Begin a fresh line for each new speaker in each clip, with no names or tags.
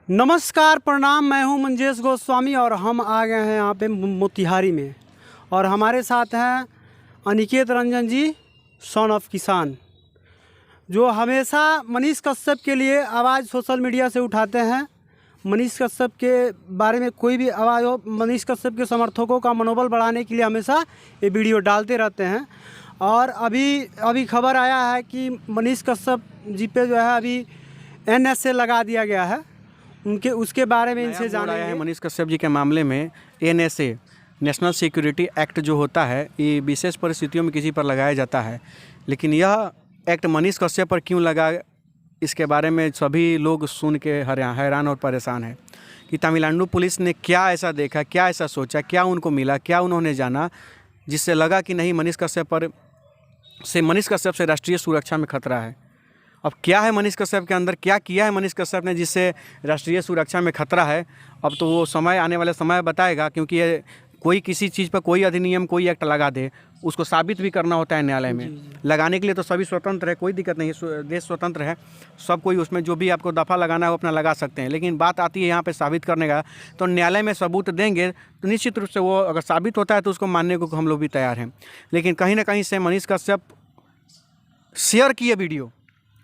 नमस्कार प्रणाम, मैं हूं मंजेश गोस्वामी और हम आ गए हैं यहाँ पे मोतिहारी में। और हमारे साथ हैं अनिकेत रंजन जी, सन ऑफ किसान, जो हमेशा मनीष कश्यप के लिए आवाज़ सोशल मीडिया से उठाते हैं। मनीष कश्यप के बारे में कोई भी आवाज़ हो, मनीष कश्यप के समर्थकों का मनोबल बढ़ाने के लिए हमेशा ये वीडियो डालते रहते हैं। और अभी खबर आया है कि मनीष कश्यप जी पे जो है अभी NSA लगा दिया गया है। उसके बारे में इनसे जानेंगे।
है मनीष कश्यप जी के मामले में NSA नेशनल सिक्योरिटी एक्ट जो होता है, ये विशेष परिस्थितियों में किसी पर लगाया जाता है, लेकिन यह एक्ट मनीष कश्यप पर क्यों लगा, इसके बारे में सभी लोग सुन के हैरान और परेशान हैं कि तमिलनाडु पुलिस ने क्या ऐसा देखा, क्या ऐसा सोचा, क्या उनको मिला, क्या उन्होंने जाना जिससे लगा कि नहीं मनीष कश्यप से राष्ट्रीय सुरक्षा में खतरा है। अब क्या है मनीष कश्यप के अंदर, क्या किया है मनीष कश्यप ने जिससे राष्ट्रीय सुरक्षा में खतरा है, अब तो वो समय आने वाले समय बताएगा। क्योंकि ये कोई किसी चीज़ पर कोई अधिनियम, कोई एक्ट लगा दे, उसको साबित भी करना होता है न्यायालय में। लगाने के लिए तो सभी स्वतंत्र है, कोई दिक्कत नहीं है, देश स्वतंत्र है, सब कोई उसमें जो भी आपको दफ़ा लगाना है वो अपना लगा सकते हैं। लेकिन बात आती है यहाँ पे साबित करने का, तो न्यायालय में सबूत देंगे तो निश्चित रूप से वो अगर साबित होता है तो उसको मानने को हम लोग भी तैयार हैं। लेकिन कहीं ना कहीं से मनीष कश्यप शेयर किए वीडियो,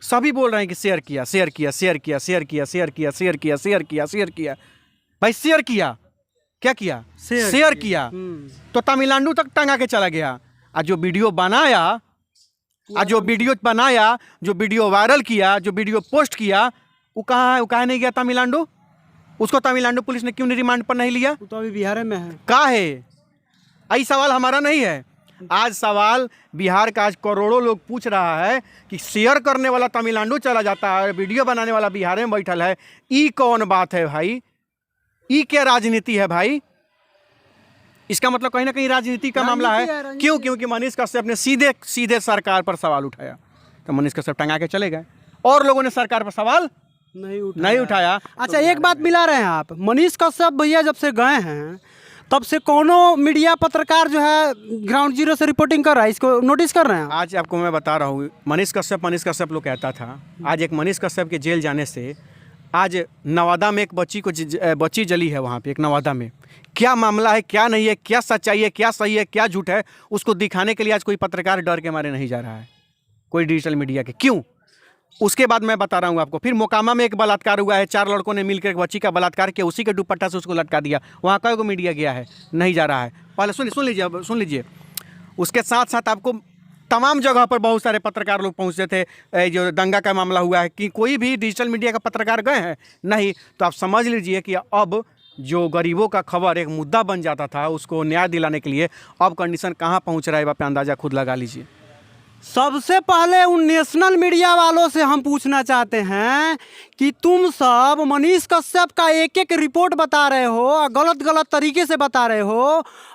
सभी बोल रहे हैं कि शेयर किया। भाई शेयर किया, क्या किया? शेयर किया तो तमिलनाडु तक टंगा के चला गया। आज जो वीडियो बनाया, जो वीडियो वायरल किया, जो वीडियो पोस्ट किया, वो कहाँ है? वो कहाँ नहीं गया तमिलनाडु? उसको तमिलनाडु पुलिस ने क्यों नहीं रिमांड पर नहीं लिया?
वो तो अभी बिहार में है।
कहाँ है? यही सवाल हमारा नहीं है, आज सवाल बिहार का। आज करोड़ों लोग पूछ रहा है कि शेयर करने वाला तमिलनाडु चला जाता है, वीडियो बनाने वाला बिहार में बैठल है। ई कौन बात है भाई? ई क्या राजनीति है भाई? इसका मतलब कहीं ना कहीं राजनीति का मामला है। क्यों? क्योंकि मनीष कश्यप ने सीधे सरकार पर सवाल उठाया, तो मनीष कश्यप टंगा के चले गए और लोगों ने सरकार पर सवाल नहीं उठाया।
अच्छा, एक बात मिला रहे हैं आप, मनीष कश्यप भैया जब से गए हैं तब से कोनो मीडिया पत्रकार जो है ग्राउंड जीरो से रिपोर्टिंग कर रहा है, इसको नोटिस कर रहे हैं?
आज आपको मैं बता रहा हूँ, मनीष कश्यप लोग कहता था। आज एक मनीष कश्यप के जेल जाने से, आज नवादा में एक बच्ची जली है, वहाँ पे एक नवादा में क्या मामला है, क्या नहीं है, क्या सच्चाई है, क्या सही है, क्या झूठ है, उसको दिखाने के लिए आज कोई पत्रकार डर के मारे नहीं जा रहा है, कोई डिजिटल मीडिया के। क्यों? उसके बाद मैं बता रहा हूँ आपको। फिर मोकामा में एक बलात्कार हुआ है, 4 लड़कों ने मिलकर एक बच्ची का बलात्कार किया, उसी के दुपट्टा से उसको लटका दिया। वहाँ का को मीडिया गया है? नहीं जा रहा है। पहले सुन लीजिए। उसके साथ साथ आपको तमाम जगह पर बहुत सारे पत्रकार लोग पहुँचे थे। जो दंगा का मामला हुआ है, कि कोई भी डिजिटल मीडिया का पत्रकार गए हैं? नहीं। तो आप समझ लीजिए कि अब जो गरीबों का खबर एक मुद्दा बन जाता था, उसको न्याय दिलाने के लिए अब कंडीशन कहाँ पहुँच रहा है, आप अंदाज़ा खुद लगा लीजिए।
सबसे पहले उन नेशनल मीडिया वालों से हम पूछना चाहते हैं कि तुम सब मनीष कश्यप का एक रिपोर्ट बता रहे हो और गलत तरीके से बता रहे हो,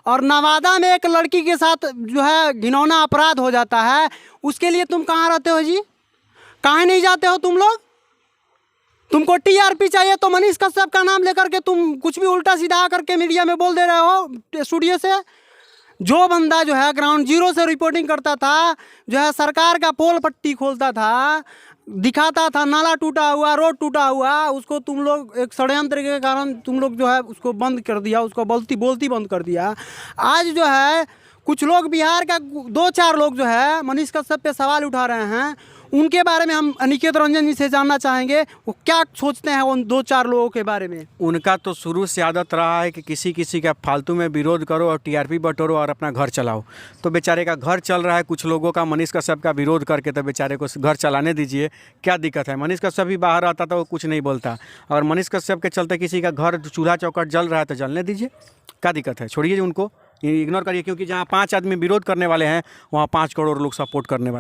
और नवादा में एक लड़की के साथ जो है घिनौना अपराध हो जाता है, उसके लिए तुम कहाँ रहते हो जी? कहाँ नहीं जाते हो तुम लोग? तुमको TRP चाहिए तो मनीष कश्यप का नाम लेकर के तुम कुछ भी उल्टा सीधा करके मीडिया में बोल दे रहे हो स्टूडियो से। जो बंदा जो है ग्राउंड जीरो से रिपोर्टिंग करता था, जो है सरकार का पोल पट्टी खोलता था, दिखाता था नाला टूटा हुआ, रोड टूटा हुआ, उसको तुम लोग एक षड्यंत्र के कारण तुम लोग जो है उसको बंद कर दिया, उसको बोलती बंद कर दिया। आज जो है कुछ लोग बिहार का 2-4 लोग जो है मनीष कश्यप पे सवाल उठा रहे हैं, उनके बारे में हम अनिकेत रंजन जी से जानना चाहेंगे, वो क्या सोचते हैं उन 2-4 लोगों के बारे में।
उनका तो शुरू से आदत रहा है कि किसी का फालतू में विरोध करो और TRP बटोरो और अपना घर चलाओ। तो बेचारे का घर चल रहा है कुछ लोगों का, मनीष कश्यप का विरोध करके, तो बेचारे को घर चलाने दीजिए, क्या दिक्कत है? मनीष कश्यप भी बाहर आता था, वो कुछ नहीं बोलता, और मनीष कश्यप के चलते किसी का घर चूल्हा चौकट जल रहा है तो जलने दीजिए, क्या दिक्कत है? छोड़िए उनको, इग्नोर करिए। क्योंकि जहाँ 5 आदमी विरोध करने वाले हैं, वहाँ 5 करोड़ लोग सपोर्ट करने वाले।